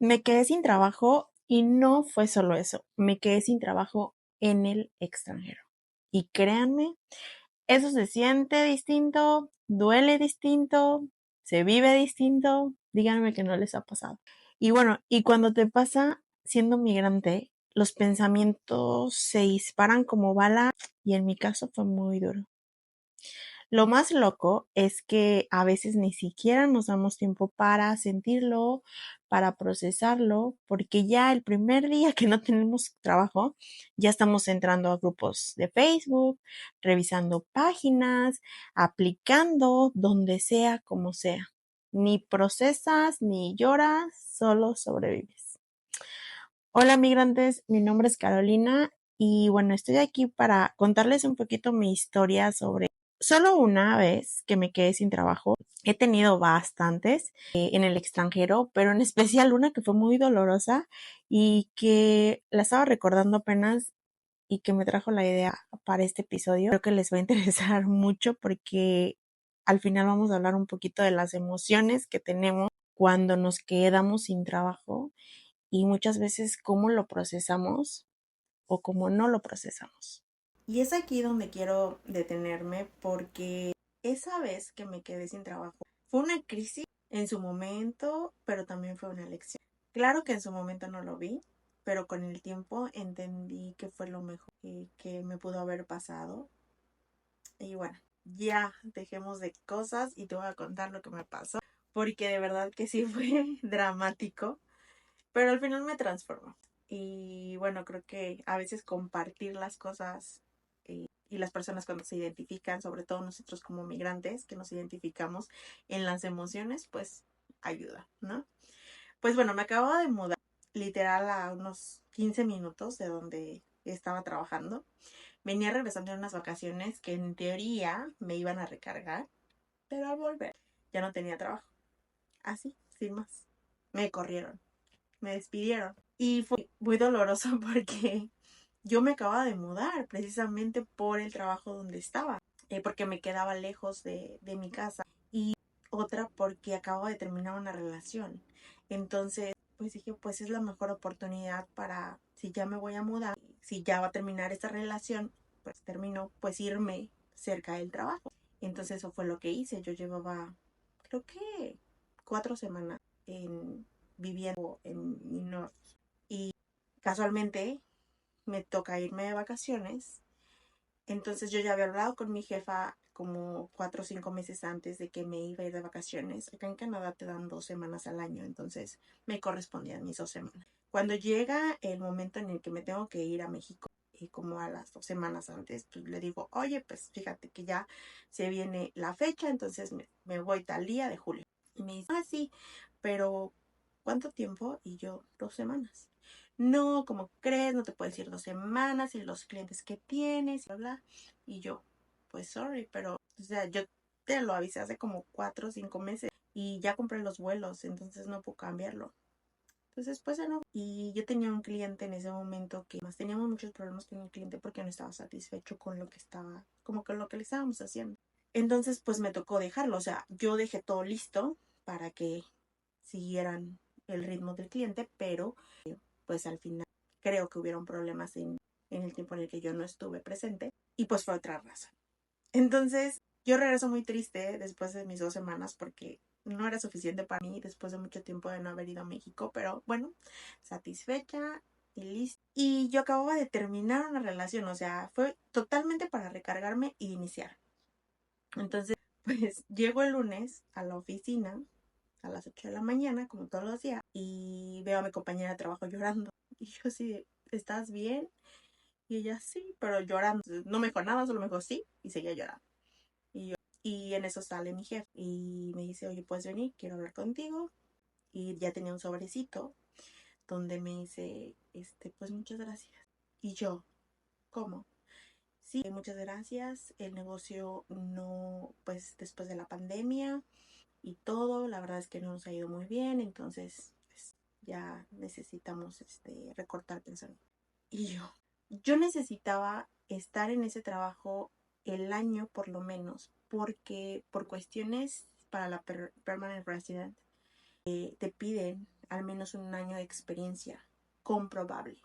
Me quedé sin trabajo y no fue solo eso, me quedé sin trabajo en el extranjero. Y créanme, eso se siente distinto, duele distinto, se vive distinto. Díganme que no les ha pasado. Y bueno, y cuando te pasa siendo migrante, los pensamientos se disparan como bala y en mi caso fue muy duro. Lo más loco es que a veces ni siquiera nos damos tiempo para sentirlo, para procesarlo, porque ya el primer día que no tenemos trabajo, ya estamos entrando a grupos de Facebook, revisando páginas, aplicando donde sea, como sea. Ni procesas, ni lloras, solo sobrevives. Hola migrantes, mi nombre es Carolina y bueno, estoy aquí para contarles un poquito mi historia sobre solo una vez que me quedé sin trabajo. He tenido bastantes en el extranjero, pero en especial una que fue muy dolorosa y que la estaba recordando apenas y que me trajo la idea para este episodio. Creo que les va a interesar mucho porque al final vamos a hablar un poquito de las emociones que tenemos cuando nos quedamos sin trabajo y muchas veces cómo lo procesamos o cómo no lo procesamos. Y es aquí donde quiero detenerme porque esa vez que me quedé sin trabajo fue una crisis en su momento, pero también fue una lección. Claro que en su momento no lo vi, pero con el tiempo entendí que fue lo mejor que me pudo haber pasado. Y bueno, ya dejemos de cosas y te voy a contar lo que me pasó, porque de verdad que sí fue dramático, pero al final me transformó. Y bueno, creo que a veces compartir las cosas y las personas cuando se identifican, sobre todo nosotros como migrantes, que nos identificamos en las emociones, pues ayuda, ¿no? Pues bueno, me acababa de mudar literal a unos 15 minutos de donde estaba trabajando. Venía regresando de unas vacaciones que en teoría me iban a recargar, pero al volver ya no tenía trabajo. Así, sin más. Me corrieron, me despidieron. Y fue muy doloroso porque yo me acababa de mudar precisamente por el trabajo donde estaba, porque me quedaba lejos de mi casa. Y otra porque acabo de terminar una relación. Entonces, pues dije, pues es la mejor oportunidad para, si ya me voy a mudar, si ya va a terminar esta relación, pues termino, pues irme cerca del trabajo. Entonces eso fue lo que hice. Yo llevaba, creo que 4 semanas viviendo en mi norte. Y casualmente me toca irme de vacaciones. Entonces yo ya había hablado con mi jefa como 4 o 5 meses antes de que me iba a ir de vacaciones. Acá en Canadá te dan 2 semanas al año, entonces me correspondían mis 2 semanas. Cuando llega el momento en el que me tengo que ir a México, y como a las 2 semanas antes, pues le digo, oye, pues fíjate que ya se viene la fecha, entonces me voy tal día de julio. Y me dice, ah, sí, pero ¿cuánto tiempo? Y yo, 2 semanas. No, ¿cómo crees? No te puedes ir 2 semanas y los clientes que tienes, y bla, bla. Y yo, pues sorry, pero, o sea, yo te lo avisé hace como 4 o 5 meses y ya compré los vuelos, entonces no puedo cambiarlo. Entonces, pues no. Y yo tenía un cliente en ese momento que más teníamos muchos problemas con el cliente porque no estaba satisfecho con lo que estaba, como con lo que le estábamos haciendo. Entonces, pues me tocó dejarlo, o sea, yo dejé todo listo para que siguieran el ritmo del cliente, pero pues al final creo que hubieron problemas en el tiempo en el que yo no estuve presente y pues fue otra razón. Entonces yo regreso muy triste después de mis 2 semanas porque no era suficiente para mí después de mucho tiempo de no haber ido a México, pero bueno, satisfecha y listo. Y yo acababa de terminar una relación, o sea, fue totalmente para recargarme y iniciar. Entonces, pues llego el lunes a la oficina a las 8 de la mañana, como todos los días, y veo a mi compañera de trabajo llorando. Y yo así, ¿estás bien? Y ella sí, pero llorando. No me dijo nada, solo me dijo sí y seguía llorando. Y yo, y en eso sale mi jefe y me dice, oye, puedes venir, quiero hablar contigo. Y ya tenía un sobrecito donde me dice, pues muchas gracias. Y yo, ¿cómo? Sí, muchas gracias. El negocio no, pues después de la pandemia y todo, la verdad es que no nos ha ido muy bien, entonces pues, ya necesitamos recortar personal. Y yo necesitaba estar en ese trabajo el año por lo menos, porque por cuestiones para la permanent resident te piden al menos un año de experiencia comprobable.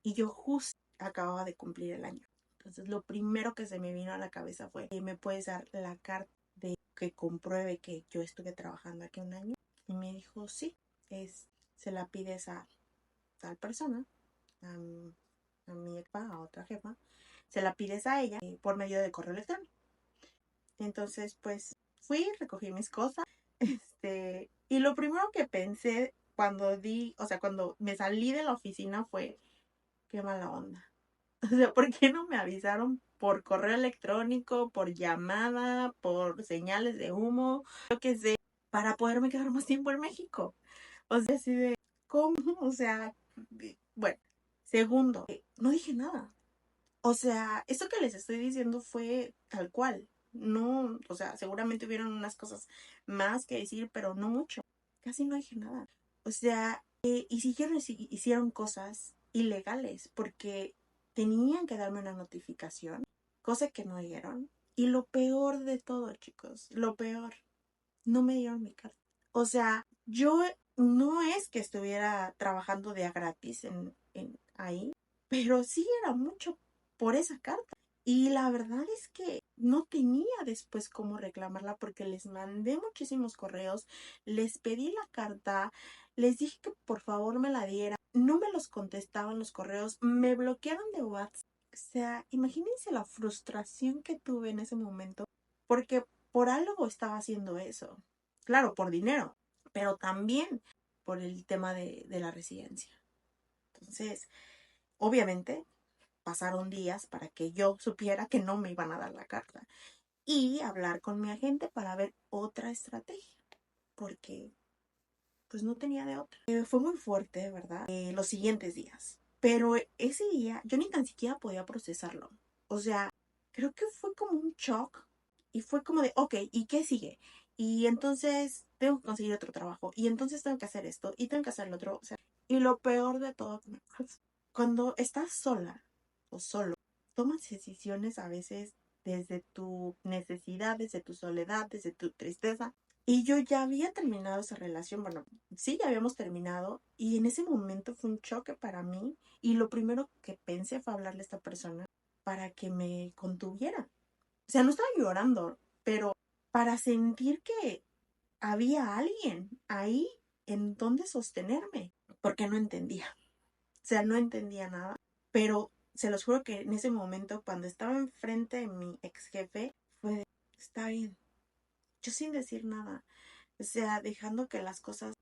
Y yo justo acababa de cumplir el año. Entonces lo primero que se me vino a la cabeza fue, ¿me puedes dar la carta de que compruebe que yo estuve trabajando aquí un año? Y me dijo, sí, se la pides a tal persona, a, a mi jefa, a otra jefa, se la pides a ella por medio de correo electrónico. Entonces, pues fui, recogí mis cosas, y lo primero que pensé cuando me salí de la oficina fue, qué mala onda. O sea, ¿por qué no me avisaron por correo electrónico, por llamada, por señales de humo, lo que sé, para poderme quedar más tiempo en México? O sea, así de, ¿cómo? O sea, bueno. Segundo, no dije nada. O sea, esto que les estoy diciendo fue tal cual. No, o sea, seguramente hubieron unas cosas más que decir, pero no mucho. Casi no dije nada. O sea, hicieron cosas ilegales porque tenían que darme una notificación, cosa que no dieron. Y lo peor de todo, chicos, lo peor, no me dieron mi carta. O sea, yo no es que estuviera trabajando de a gratis ahí, pero sí era mucho por esa carta. Y la verdad es que no tenía después cómo reclamarla porque les mandé muchísimos correos, les pedí la carta, les dije que por favor me la diera, no me los contestaban los correos, me bloquearon de WhatsApp. O sea, imagínense la frustración que tuve en ese momento porque por algo estaba haciendo eso. Claro, por dinero, pero también por el tema de la residencia. Entonces, obviamente, pasaron días para que yo supiera que no me iban a dar la carta y hablar con mi agente para ver otra estrategia, porque pues no tenía de otra. Fue muy fuerte, ¿verdad? Los siguientes días, pero ese día yo ni tan siquiera podía procesarlo. O sea, creo que fue como un shock y fue como de, ok, ¿y qué sigue? Y entonces tengo que conseguir otro trabajo y entonces tengo que hacer esto y tengo que hacer lo otro. O sea, y lo peor de todo, cuando estás sola o solo, tomas decisiones a veces desde tu necesidad, desde tu soledad, desde tu tristeza. Y yo ya había terminado esa relación, bueno, sí, ya habíamos terminado y en ese momento fue un choque para mí y lo primero que pensé fue hablarle a esta persona para que me contuviera. O sea, no estaba llorando, pero para sentir que había alguien ahí en donde sostenerme, porque no entendía. O sea, no entendía nada, pero se los juro que en ese momento, cuando estaba enfrente de mi ex jefe, fue de, está bien, yo sin decir nada, o sea, dejando que las cosas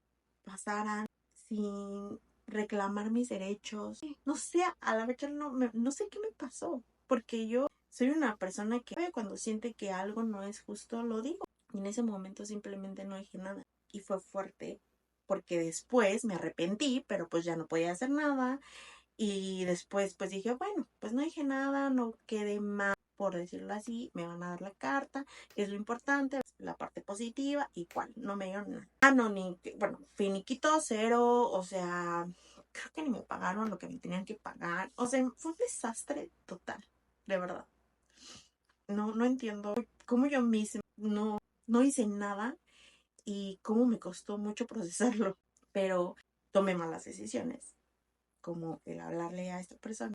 pasaran sin reclamar mis derechos. No sé, a la fecha no sé qué me pasó, porque yo soy una persona que cuando siente que algo no es justo, lo digo. Y en ese momento simplemente no dije nada. Y fue fuerte, porque después me arrepentí, pero pues ya no podía hacer nada. Y después pues dije, bueno, pues no dije nada, no quedé mal, por decirlo así, me van a dar la carta, que es lo importante, la parte positiva, y cuál, no me dieron nada. Ah, no, bueno, finiquito cero, o sea, creo que ni me pagaron lo que me tenían que pagar, o sea, fue un desastre total, de verdad. No entiendo cómo yo misma no hice nada y cómo me costó mucho procesarlo, pero tomé malas decisiones como el hablarle a esta persona,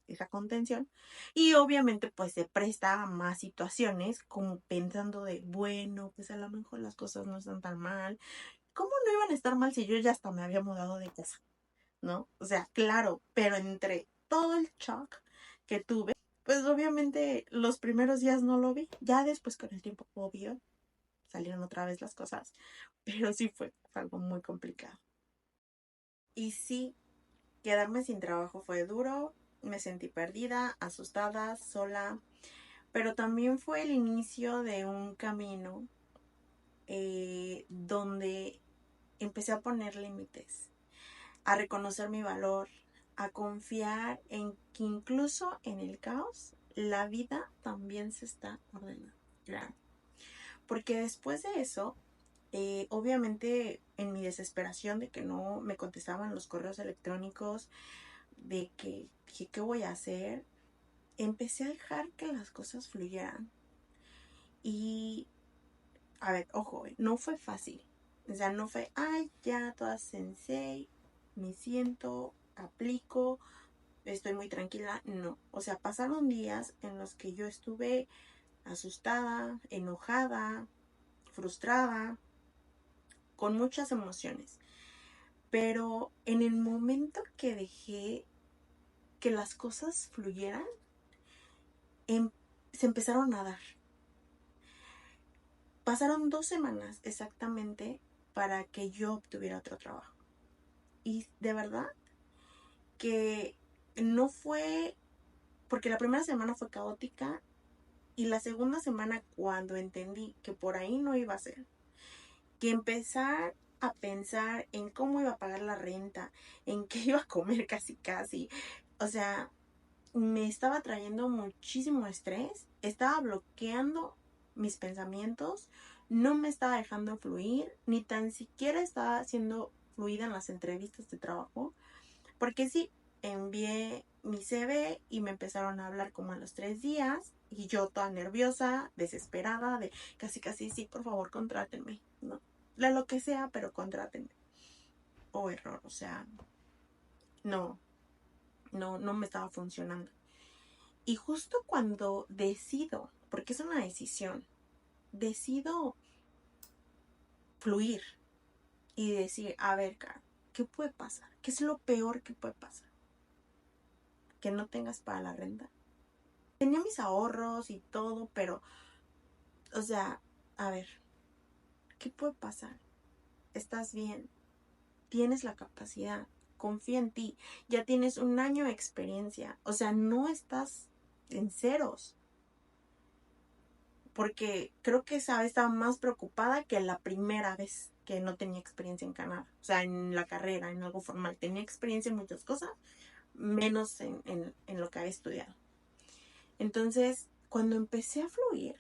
esa contención, y obviamente pues se presta a más situaciones como pensando de, bueno, pues a lo mejor las cosas no están tan mal, ¿cómo no iban a estar mal si yo ya hasta me había mudado de casa? ¿No? O sea, claro, pero entre todo el shock que tuve, pues obviamente los primeros días no lo vi, ya después con el tiempo, obvio, salieron otra vez las cosas, pero sí fue algo muy complicado. Y sí, quedarme sin trabajo fue duro, me sentí perdida, asustada, sola, pero también fue el inicio de un camino donde empecé a poner límites, a reconocer mi valor, a confiar en que incluso en el caos la vida también se está ordenando. Claro. Porque después de eso, obviamente en mi desesperación de que no me contestaban los correos electrónicos, de que dije, ¿qué voy a hacer? Empecé a dejar que las cosas fluyeran. Y, a ver, ojo, no fue fácil. O sea, no fue, ay, ya, toda sensei, me siento, aplico, estoy muy tranquila. No, o sea, pasaron días en los que yo estuve asustada, enojada, frustrada, con muchas emociones. Pero en el momento que dejé que las cosas fluyeran, em- se empezaron a dar. Pasaron 2 semanas exactamente para que yo obtuviera otro trabajo. Y de verdad que no fue, porque la primera semana fue caótica y la segunda semana cuando entendí que por ahí no iba a ser, que empezar a pensar en cómo iba a pagar la renta, en qué iba a comer casi casi, o sea, me estaba trayendo muchísimo estrés, estaba bloqueando mis pensamientos, no me estaba dejando fluir, ni tan siquiera estaba siendo fluida en las entrevistas de trabajo, porque sí, envié mi CV y me empezaron a hablar como a los 3 días y yo toda nerviosa, desesperada, de casi casi, sí, por favor, contrátenme, ¿no? Lo que sea, pero contrátenme. O error, o sea, no, no me estaba funcionando. Y justo cuando decido, porque es una decisión, decido fluir y decir, a ver, Caro, ¿qué puede pasar? ¿Qué es lo peor que puede pasar? Que no tengas para la renta. Tenía mis ahorros y todo, pero, o sea, a ver, ¿qué puede pasar? Estás bien, tienes la capacidad, confía en ti, ya tienes un año de experiencia, o sea, no estás en ceros, porque creo que esa vez estaba más preocupada que la primera vez que no tenía experiencia en Canadá, o sea, en la carrera, en algo formal, tenía experiencia en muchas cosas, menos en lo que había estudiado. Entonces, cuando empecé a fluir,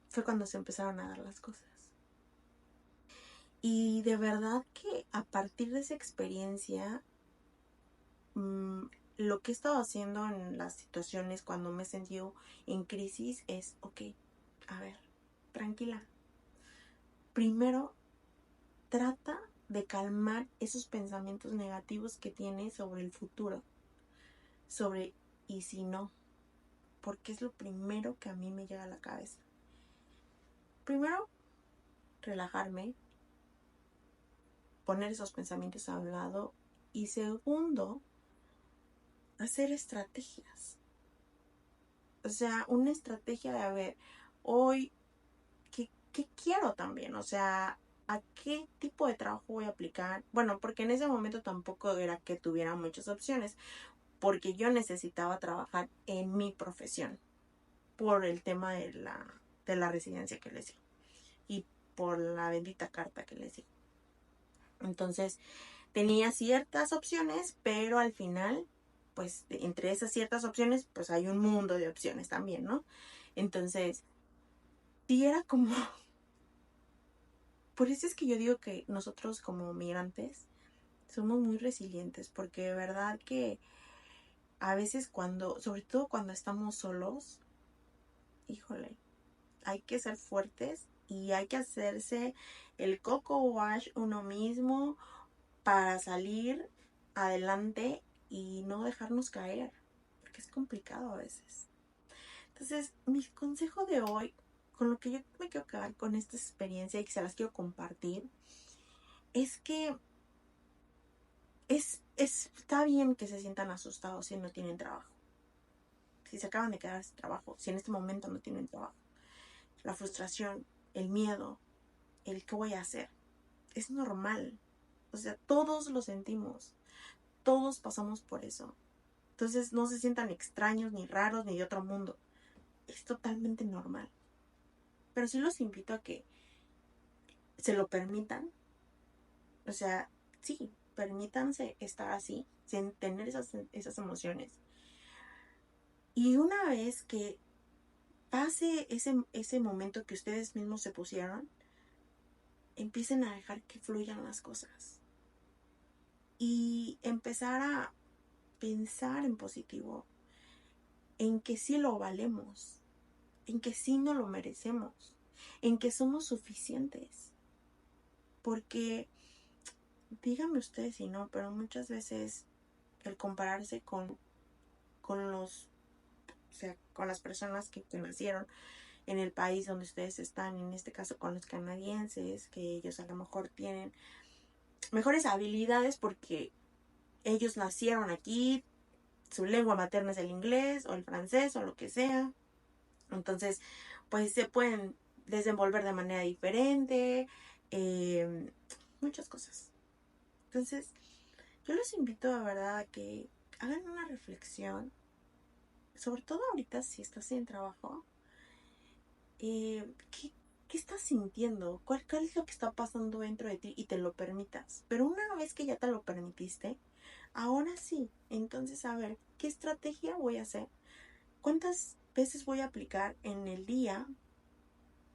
fue cuando se empezaron a dar las cosas. Y de verdad que a partir de esa experiencia, mmm, lo que he estado haciendo en las situaciones cuando me he sentido en crisis es, ok, a ver, tranquila. Primero, trata de calmar esos pensamientos negativos que tienes sobre el futuro, sobre y si no, porque es lo primero que a mí me llega a la cabeza. Primero, relajarme, poner esos pensamientos a un lado y segundo, hacer estrategias. O sea, una estrategia de, a ver, hoy, ¿qué quiero también? O sea, ¿a qué tipo de trabajo voy a aplicar? Bueno, porque en ese momento tampoco era que tuviera muchas opciones, porque yo necesitaba trabajar en mi profesión por el tema de la residencia que les digo y por la bendita carta que les digo. Entonces, tenía ciertas opciones, pero al final, pues entre esas ciertas opciones, pues hay un mundo de opciones también, ¿no? Entonces, sí era como, por eso es que yo digo que nosotros como migrantes somos muy resilientes, porque de verdad que a veces cuando, sobre todo cuando estamos solos, híjole, hay que ser fuertes y hay que hacerse el coco wash uno mismo para salir adelante y no dejarnos caer, porque es complicado a veces. Entonces, mi consejo de hoy, con lo que yo me quiero quedar con esta experiencia y que se las quiero compartir, es que está bien que se sientan asustados si no tienen trabajo, si se acaban de quedar sin trabajo, si en este momento no tienen trabajo. La frustración, el miedo, el qué voy a hacer, es normal. O sea, todos lo sentimos, todos pasamos por eso. Entonces no se sientan extraños, ni raros, ni de otro mundo. Es totalmente normal. Pero sí los invito a que se lo permitan. O sea, sí, permítanse estar así, sin tener esas emociones. Y una vez que pase ese momento que ustedes mismos se pusieron, empiecen a dejar que fluyan las cosas. Y empezar a pensar en positivo, en que sí lo valemos, en que sí no lo merecemos, en que somos suficientes. Porque, díganme ustedes si no, pero muchas veces el compararse con los, o sea, con las personas que nacieron en el país donde ustedes están, en este caso con los canadienses, que ellos a lo mejor tienen mejores habilidades porque ellos nacieron aquí, su lengua materna es el inglés o el francés o lo que sea. Entonces, pues se pueden desenvolver de manera diferente, eh, muchas cosas. Entonces, yo los invito a verdad a que hagan una reflexión, sobre todo ahorita si estás sin trabajo, ¿qué estás sintiendo? ¿Cuál es lo que está pasando dentro de ti? Y te lo permitas. Pero una vez que ya te lo permitiste, ahora sí, entonces a ver, ¿qué estrategia voy a hacer? ¿Cuántas veces voy a aplicar en el día?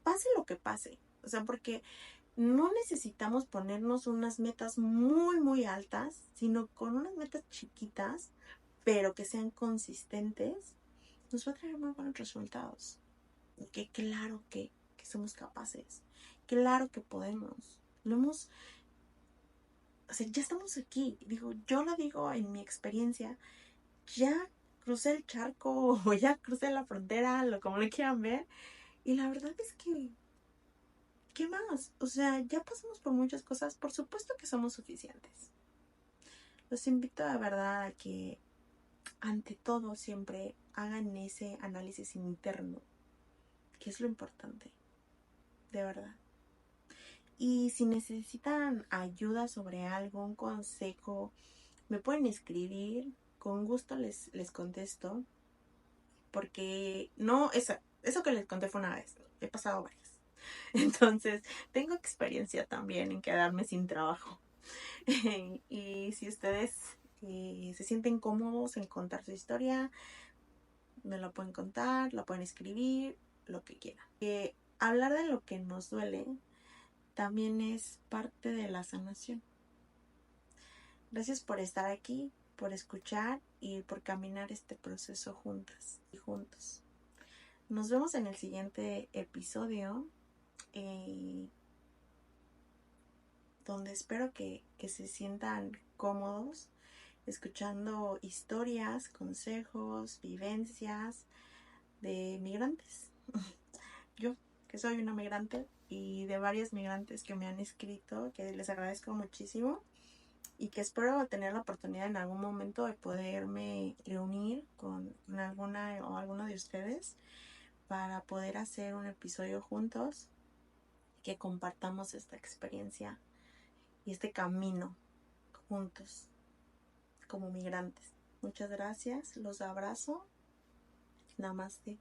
Pase lo que pase. O sea, porque no necesitamos ponernos unas metas muy, muy altas, sino con unas metas chiquitas, pero que sean consistentes, nos va a traer muy buenos resultados. Que claro que somos capaces, claro que podemos. Lo hemos, o sea, ya estamos aquí. Digo, yo lo digo en mi experiencia, ya crucé el charco o ya crucé la frontera, lo como le quieran ver, y la verdad es que ¿qué más? O sea, ya pasamos por muchas cosas, por supuesto que somos suficientes. Los invito a verdad a que ante todo siempre hagan ese análisis interno, que es lo importante, de verdad. Y si necesitan ayuda sobre algo, un consejo, me pueden escribir, con gusto les contesto, porque no, eso que les conté fue una vez, he pasado varias. Entonces, tengo experiencia también en quedarme sin trabajo. Y si ustedes se sienten cómodos en contar su historia, me lo pueden contar, lo pueden escribir, lo que quieran. Hablar de lo que nos duele también es parte de la sanación. Gracias por estar aquí, por escuchar y por caminar este proceso juntas y juntos. Nos vemos en el siguiente episodio, donde espero que se sientan cómodos escuchando historias, consejos, vivencias de migrantes. Yo, que soy una migrante, y de varios migrantes que me han escrito, que les agradezco muchísimo y que espero tener la oportunidad en algún momento de poderme reunir con alguna o alguno de ustedes para poder hacer un episodio juntos, que compartamos esta experiencia y este camino juntos como migrantes. Muchas gracias, los abrazo. Namaste.